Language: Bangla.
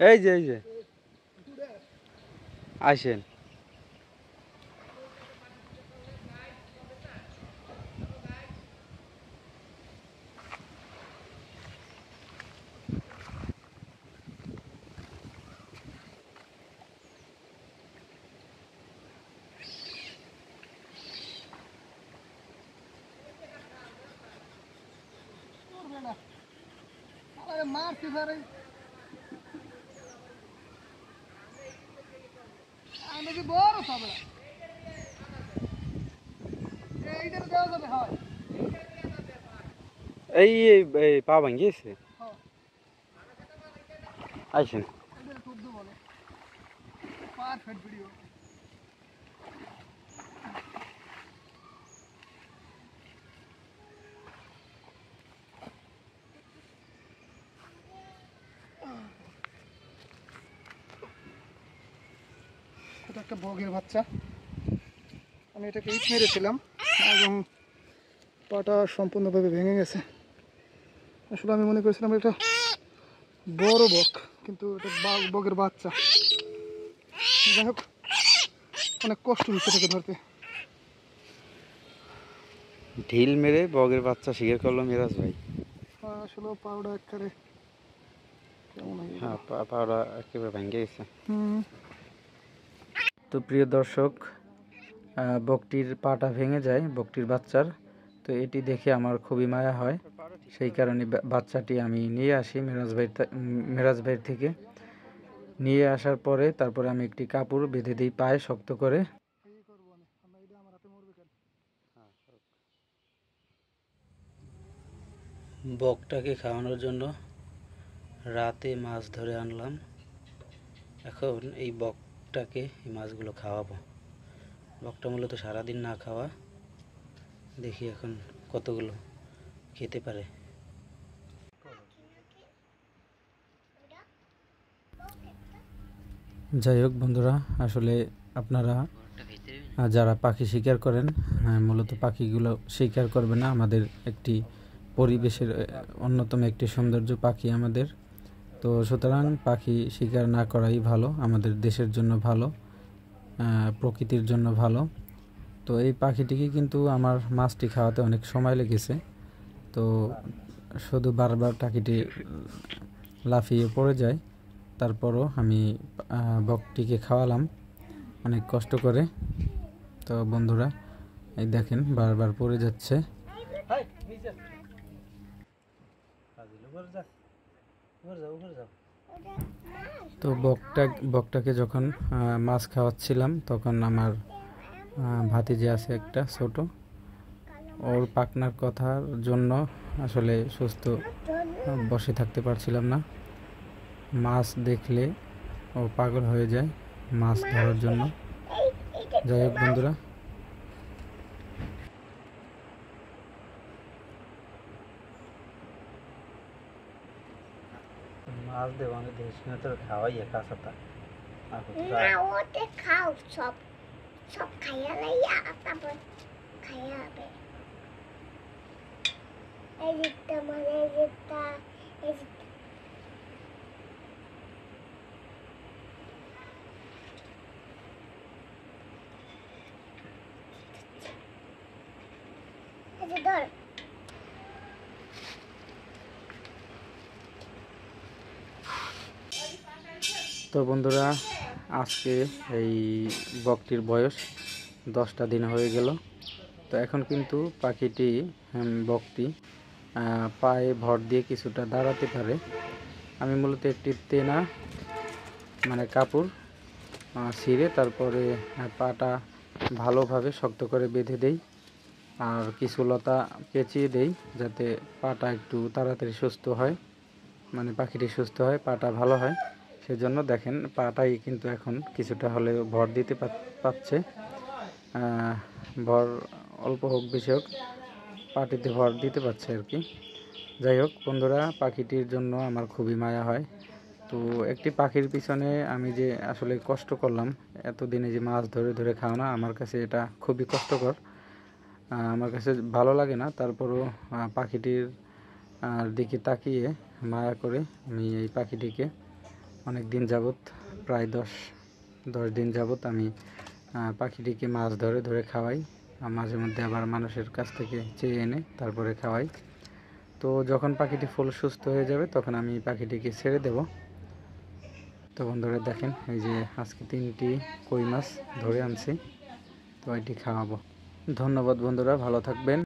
এই যে আসেন। এই পা ভাঙিয়েছে। আসেন। এটা একটা বগের বাচ্চা। আমি এটাকে ইট মেরেছিলাম এবং পাটা সম্পূর্ণভাবে ভেঙে গেছে। আসলে আমি মনে করেছিলাম এটা বড় বক, কিন্তু এটা বগের বাচ্চা। যাই হোক, অনেক কষ্ট হচ্ছে এটাকে ধরতে। ঢিল মেরে বগের বাচ্চা শিকার করলো মিরাজ ভাই। আসলে পাউডার একেবারে কেমন হয়ে গেল। হ্যাঁ, পাওয়া একেবারে ভেঙে গেছে। হুম। তো প্রিয় দর্শক, বকটির পাটা ভেঙে যায় বকটির বাচ্চার। তো এটি দেখে আমার খুবই মায়া হয়, সেই কারণে বাচ্চাটি আমি নিয়ে আসি মেরাজ ভাইয়ের থেকে। নিয়ে আসার পরে তারপরে আমি একটি কাপড় বেঁধে দিই পায়ে শক্ত করে। বকটাকে খাওয়ানোর জন্য রাতে মাছ ধরে আনলাম। এখন এই বকটাকে এই মাছগুলো খাওয়াবো। বকটা মূলত সারাদিন না খাওয়া, দেখি এখন কতগুলো খেতে পারে। যাই হোক বন্ধুরা, আসলে আপনারা যারা পাখি শিকার করেন, মূলত পাখিগুলো শিকার করবে না। আমাদের একটি পরিবেশের অন্যতম একটি সৌন্দর্য পাখি আমাদের। তো সুতরাং পাখি শিকার না করাই ভালো, আমাদের দেশের জন্য ভালো, প্রকৃতির জন্য ভালো। তো এই পাখিটিকে কিন্তু আমার মাছটি খাওয়াতে অনেক সময় লেগেছে। তো শুধু বারবার পাখিটি লাফিয়ে পড়ে যায়, তারপরও আমি বকটিকে খাওয়ালাম অনেক কষ্ট করে। তো বন্ধুরা, এই দেখেন বারবার পড়ে যাচ্ছে। তো বকটাকে যখন মাছ খাওয়াচ্ছিলাম, তখন আমার ভাতিজি আছে একটা ছোট, ওর পাখনার কথার জন্য আসলে সুস্থ বসে থাকতে পারছিলাম না। মাছ দেখলে ও পাগল হয়ে যায় মাছ ধরার জন্য। যাই হোক বন্ধুরা, মাছ দেব আমি দেশ না তোর খাওয়াই কাঁচাটা ওতে খাও সব সব খাইয়া লাইয়া তারপর খাইয়া হবে। এই যেটা মানে যেটা এই যে ধর। তো বন্ধুরা, আজকে এই বকটির বয়স 10টা দিন হয়ে গেল। তো এখন কিন্তু পাখিটি বকটি পায়ে ভর দিয়ে কিছুটা দাঁড়াতে পারে। আমি মূলত একটি তেনা মানে কাপড় ছিঁড়ে তারপরে পাটা ভালোভাবে শক্ত করে বেঁধে দেই, আর কিছু লতা পেঁচিয়ে দেই যাতে পাটা একটু তাড়াতাড়ি সুস্থ হয়, মানে পাখিটি সুস্থ হয়, পাটা ভালো হয়। সেজন্য দেখেন পাটাই কিন্তু এখন কিছুটা হলেও ভর দিতে পারছে। ভর অল্প হোক বেশি হোক, পাটিতে ভর দিতে পারছে আর কি। যাই হোক বন্ধুরা, পাখিটির জন্য আমার খুবই মায়া হয়। তো একটি পাখির পিছনে আমি যে আসলে কষ্ট করলাম এতদিনে, যে মাছ ধরে ধরে খাওয়ানো, আমার কাছে এটা খুবই কষ্টকর। আমার কাছে ভালো লাগে না, তারপরও পাখিটির দিকে তাকিয়ে মায়া করে আমি এই পাখিটিকে অনেক দিন যাবত, প্রায় 10 দিন যাবত আমি পাখিটিকে মাছ ধরে ধরে খাওয়াই, মাঝে মধ্যে আবার মানুষের কাছ থেকে চেয়ে এনে তারপরে খাওয়াই। তো যখন পাখিটি ফুল সুস্থ হয়ে যাবে তখন আমি পাখিটিকে ছেড়ে দেব। তো বন্ধুরা দেখেন, এই যে আজকে 3টি কই মাছ ধরে আনছি, তো এটি খাওয়াবো। ধন্যবাদ বন্ধুরা, ভালো থাকবেন।